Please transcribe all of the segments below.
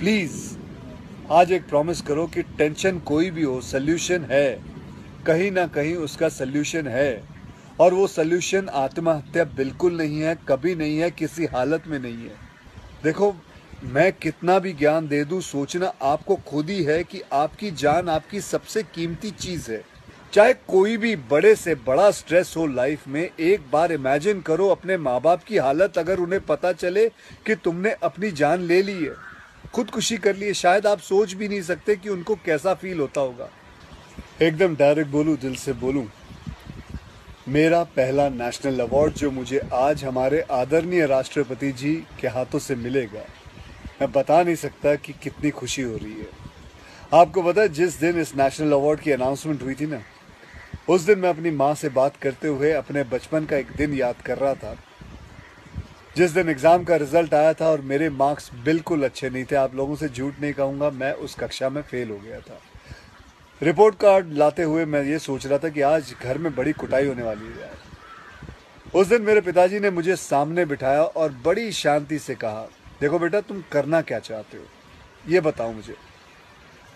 Please आज एक promise करो कि टेंशन कोई भी हो, सोल्यूशन है, कहीं ना कहीं उसका सोल्यूशन है। और वो सोल्यूशन आत्महत्या बिल्कुल नहीं है, कभी नहीं है, किसी हालत में नहीं है। देखो, मैं कितना भी ज्ञान दे दूं, सोचना आपको खुद ही है कि आपकी जान आपकी सबसे कीमती चीज है। चाहे कोई भी बड़े से बड़ा स्ट्रेस हो लाइफ में, एक बार इमेजिन करो अपने माँ बाप की हालत अगर उन्हें पता चले कि तुमने अपनी जान ले ली है, खुदकुशी कर ली है। शायद आप सोच भी नहीं सकते कि उनको कैसा फील होता होगा। एकदम डायरेक्ट बोलूं, दिल से बोलूं, मेरा पहला नेशनल अवार्ड जो मुझे आज हमारे आदरणीय राष्ट्रपति जी के हाथों से मिलेगा, मैं बता नहीं सकता कि कितनी खुशी हो रही है। आपको पता है, जिस दिन इस नेशनल अवार्ड की अनाउंसमेंट हुई थी ना, उस दिन मैं अपनी माँ से बात करते हुए अपने बचपन का एक दिन याद कर रहा था, जिस दिन एग्जाम का रिजल्ट आया था और मेरे मार्क्स बिल्कुल अच्छे नहीं थे। आप लोगों से झूठ नहीं कहूँगा, मैं उस कक्षा में फेल हो गया था। रिपोर्ट कार्ड लाते हुए मैं ये सोच रहा था कि आज घर में बड़ी कुटाई होने वाली है यार। उस दिन मेरे पिताजी ने मुझे सामने बिठाया और बड़ी शांति से कहा, देखो बेटा, तुम करना क्या चाहते हो, ये बताओ मुझे,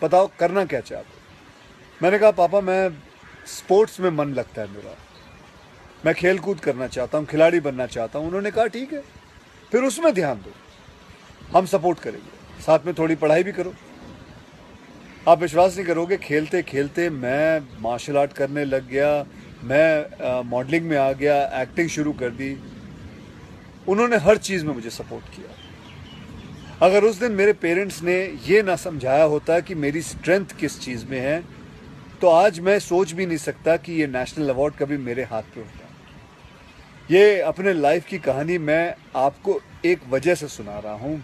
बताओ करना क्या चाहते हो। मैंने कहा, पापा मैं स्पोर्ट्स में मन लगता है मेरा, मैं खेल कूद करना चाहता हूँ, खिलाड़ी बनना चाहता हूँ। उन्होंने कहा, ठीक है, फिर उसमें ध्यान दो, हम सपोर्ट करेंगे, साथ में थोड़ी पढ़ाई भी करो। आप विश्वास नहीं करोगे, खेलते खेलते मैं मार्शल आर्ट करने लग गया, मैं मॉडलिंग में आ गया, एक्टिंग शुरू कर दी। उन्होंने हर चीज़ में मुझे सपोर्ट किया। अगर उस दिन मेरे पेरेंट्स ने ये ना समझाया होता कि मेरी स्ट्रेंथ किस चीज़ में है, तो आज मैं सोच भी नहीं सकता कि ये नेशनल अवार्ड कभी मेरे हाथ पे होता। ये अपने लाइफ की कहानी मैं आपको एक वजह से सुना रहा हूँ।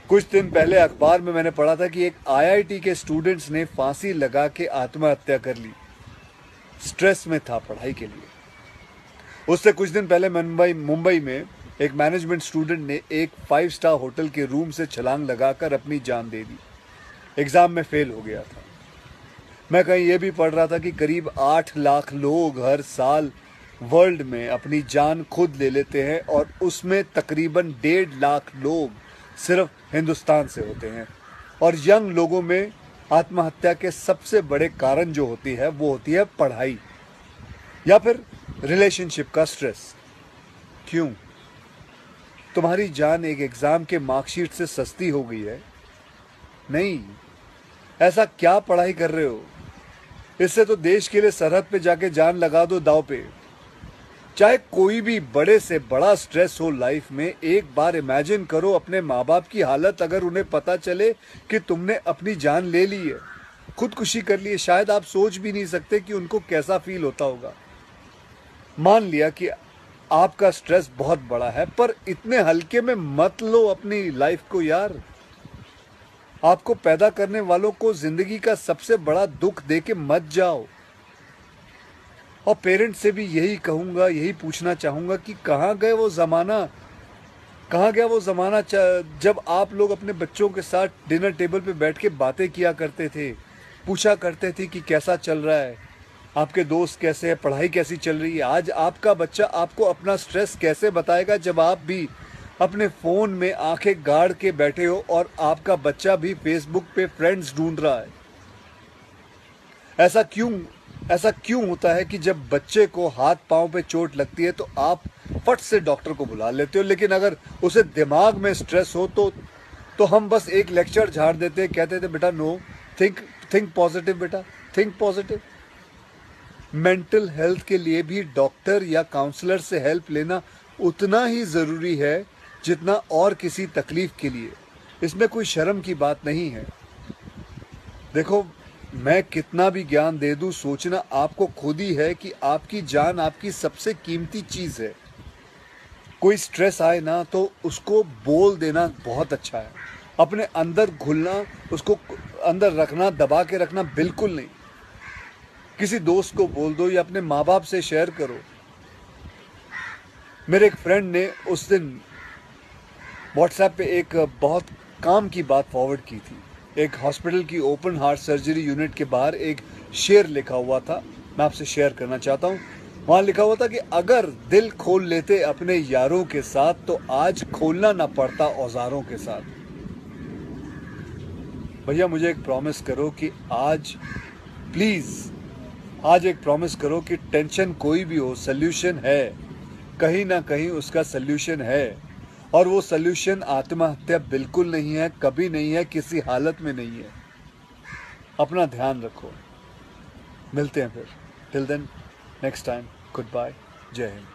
कुछ दिन पहले अखबार में मैंने पढ़ा था कि एक आईआईटी के स्टूडेंट्स ने फांसी लगा के आत्महत्या कर ली। स्ट्रेस में था पढ़ाई के लिए। उससे कुछ दिन पहले मुंबई में एक मैनेजमेंट स्टूडेंट ने एक 5 स्टार होटल के रूम से छलांग लगाकर अपनी जान दे दी। एग्जाम में फेल हो गया था। मैं कहीं ये भी पढ़ रहा था कि करीब 8 लाख लोग हर साल वर्ल्ड में अपनी जान खुद ले लेते हैं और उसमें तकरीबन 1.5 लाख लोग सिर्फ हिंदुस्तान से होते हैं। और यंग लोगों में आत्महत्या के सबसे बड़े कारण जो होती है वो होती है पढ़ाई या फिर रिलेशनशिप का स्ट्रेस। क्यों? तुम्हारी जान एक एग्जाम के मार्कशीट से सस्ती हो गई है? नहीं। ऐसा क्या पढ़ाई कर रहे हो? इससे तो देश के लिए सरहद पे जाके जान लगा दो दांव पे। चाहे कोई भी बड़े से बड़ा स्ट्रेस हो लाइफ में, एक बार इमेजिन करो अपने माँ बाप की हालत अगर उन्हें पता चले कि तुमने अपनी जान ले ली है, खुदकुशी कर ली है। शायद आप सोच भी नहीं सकते कि उनको कैसा फील होता होगा। मान लिया कि आपका स्ट्रेस बहुत बड़ा है, पर इतने हल्के में मत लो अपनी लाइफ को यार। आपको पैदा करने वालों को जिंदगी का सबसे बड़ा दुख दे के मत जाओ। और पेरेंट्स से भी यही कहूंगा, यही पूछना चाहूंगा कि कहाँ गए वो ज़माना, कहाँ गया वो ज़माना जब आप लोग अपने बच्चों के साथ डिनर टेबल पे बैठ के बातें किया करते थे, पूछा करते थे कि कैसा चल रहा है, आपके दोस्त कैसे हैं, पढ़ाई कैसी चल रही है। आज आपका बच्चा आपको अपना स्ट्रेस कैसे बताएगा जब आप भी अपने फ़ोन में आंखें गाड़ के बैठे हो और आपका बच्चा भी फेसबुक पे फ्रेंड्स ढूंढ रहा है। ऐसा क्यों होता है कि जब बच्चे को हाथ पांव पे चोट लगती है तो आप फट से डॉक्टर को बुला लेते हो, लेकिन अगर उसे दिमाग में स्ट्रेस हो तो हम बस एक लेक्चर झाड़ देते, कहते थे बेटा नो, थिंक पॉजिटिव बेटा, थिंक पॉजिटिव। मेंटल हेल्थ के लिए भी डॉक्टर या काउंसलर से हेल्प लेना उतना ही ज़रूरी है जितना और किसी तकलीफ के लिए। इसमें कोई शर्म की बात नहीं है। देखो, मैं कितना भी ज्ञान दे दूं, सोचना आपको खुद ही है कि आपकी जान आपकी सबसे कीमती चीज़ है। कोई स्ट्रेस आए ना तो उसको बोल देना बहुत अच्छा है। अपने अंदर घुलना, उसको अंदर रखना, दबा के रखना बिल्कुल नहीं। किसी दोस्त को बोल दो या अपने माँ बाप से शेयर करो। मेरे एक फ्रेंड ने उस दिन व्हाट्सएप पे एक बहुत काम की बात फॉरवर्ड की थी। एक हॉस्पिटल की ओपन हार्ट सर्जरी यूनिट के बाहर एक शेर लिखा हुआ था, मैं आपसे शेयर करना चाहता हूँ। वहाँ लिखा हुआ था कि अगर दिल खोल लेते अपने यारों के साथ तो आज खोलना ना पड़ता औजारों के साथ। भैया मुझे एक प्रॉमिस करो कि आज प्लीज़ आज एक प्रॉमिस करो कि टेंशन कोई भी हो, सल्यूशन है, कहीं ना कहीं उसका सल्यूशन है। और वो सल्यूशन आत्महत्या बिल्कुल नहीं है, कभी नहीं है, किसी हालत में नहीं है। अपना ध्यान रखो। मिलते हैं फिर। Till then, next time, goodbye, जय हिंद।